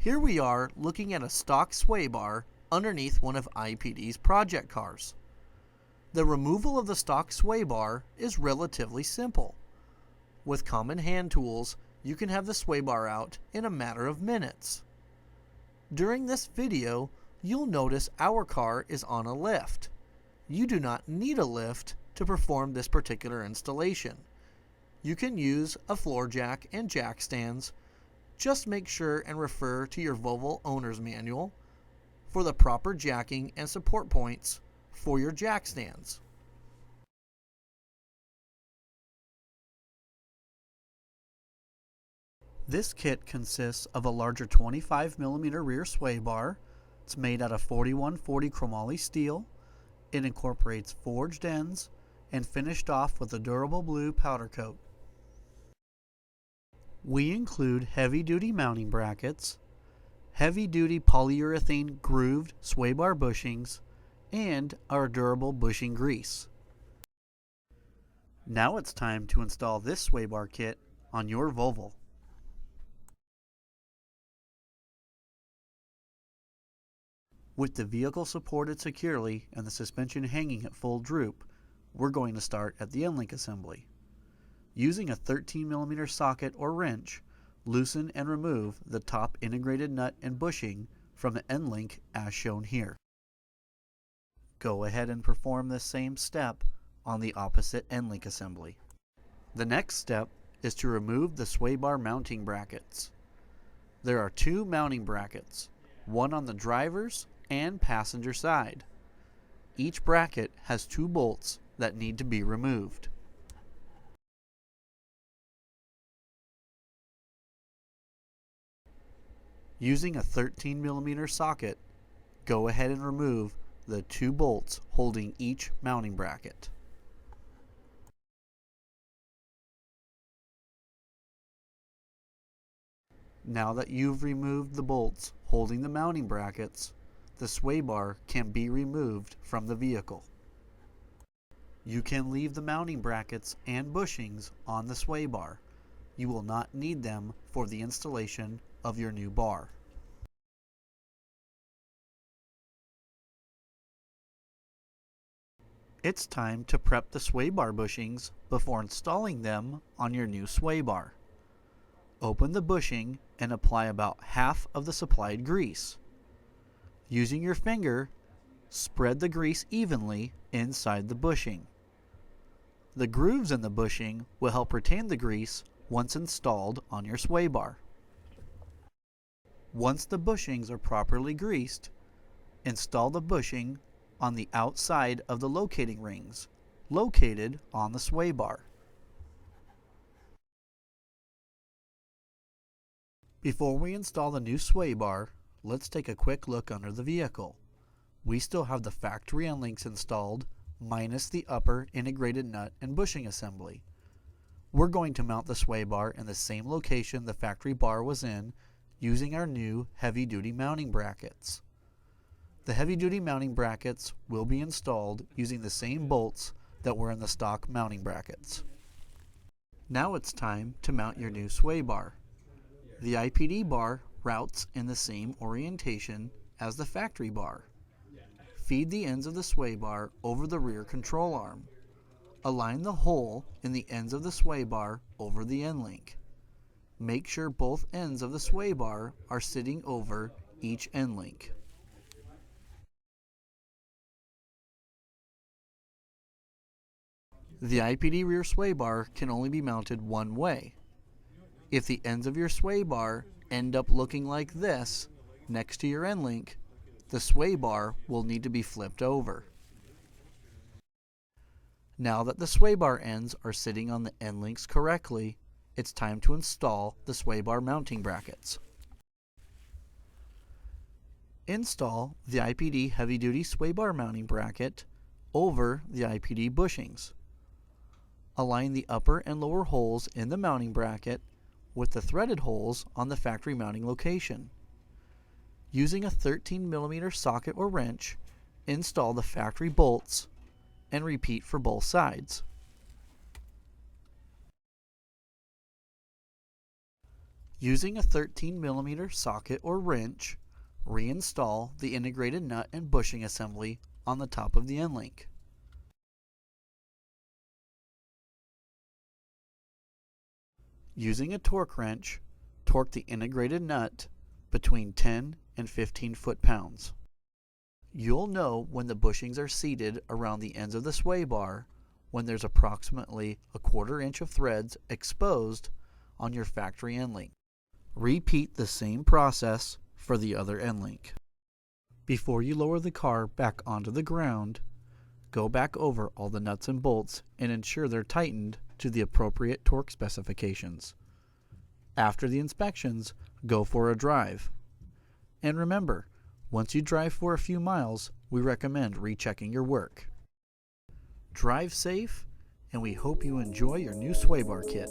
Here we are looking at a stock sway bar underneath one of IPD's project cars. The removal of the stock sway bar is relatively simple. With common hand tools, you can have the sway bar out in a matter of minutes. During this video, you'll notice our car is on a lift. You do not need a lift to perform this particular installation. You can use a floor jack and jack stands. Just make sure and refer to your Volvo owner's manual for the proper jacking and support points for your jack stands. This kit consists of a larger 25mm rear sway bar. It's made out of 4140 chromoly steel. It incorporates forged ends and finished off with a durable blue powder coat. We include heavy-duty mounting brackets, heavy-duty polyurethane grooved sway bar bushings, and our durable bushing grease. Now it's time to install this sway bar kit on your Volvo. With the vehicle supported securely and the suspension hanging at full droop, we're going to start at the end link assembly. Using a 13mm socket or wrench, loosen and remove the top integrated nut and bushing from the end link as shown here. Go ahead and perform the same step on the opposite end link assembly. The next step is to remove the sway bar mounting brackets. There are two mounting brackets, one on the driver's and passenger side. Each bracket has two bolts that need to be removed. Using a 13mm socket, go ahead and remove the two bolts holding each mounting bracket. Now that you've removed the bolts holding the mounting brackets, the sway bar can be removed from the vehicle. You can leave the mounting brackets and bushings on the sway bar. You will not need them for the installation of your new bar. It's time to prep the sway bar bushings before installing them on your new sway bar. Open the bushing and apply about half of the supplied grease. Using your finger, spread the grease evenly inside the bushing. The grooves in the bushing will help retain the grease once installed on your sway bar. Once the bushings are properly greased, install the bushing on the outside of the locating rings located on the sway bar. Before we install the new sway bar, let's take a quick look under the vehicle. We still have the factory end links installed, minus the upper integrated nut and bushing assembly. We're going to mount the sway bar in the same location the factory bar was in, using our new heavy-duty mounting brackets. The heavy-duty mounting brackets will be installed using the same bolts that were in the stock mounting brackets. Now it's time to mount your new sway bar. The IPD bar routes in the same orientation as the factory bar. Feed the ends of the sway bar over the rear control arm. Align the hole in the ends of the sway bar over the end link. Make sure both ends of the sway bar are sitting over each end link. The IPD rear sway bar can only be mounted one way. If the ends of your sway bar end up looking like this next to your end link, the sway bar will need to be flipped over. Now that the sway bar ends are sitting on the end links correctly, it's time to install the sway bar mounting brackets. Install the IPD heavy-duty sway bar mounting bracket over the IPD bushings. Align the upper and lower holes in the mounting bracket with the threaded holes on the factory mounting location. Using a 13mm socket or wrench, install the factory bolts and repeat for both sides. Using a 13mm socket or wrench, reinstall the integrated nut and bushing assembly on the top of the end link. Using a torque wrench, torque the integrated nut between 10 and 15 foot-pounds. You'll know when the bushings are seated around the ends of the sway bar when there's approximately a 1/4 inch of threads exposed on your factory end link. Repeat the same process for the other end link. Before you lower the car back onto the ground, go back over all the nuts and bolts and ensure they're tightened to the appropriate torque specifications. After the inspections, go for a drive. And remember, once you drive for a few miles, we recommend rechecking your work. Drive safe, and we hope you enjoy your new sway bar kit.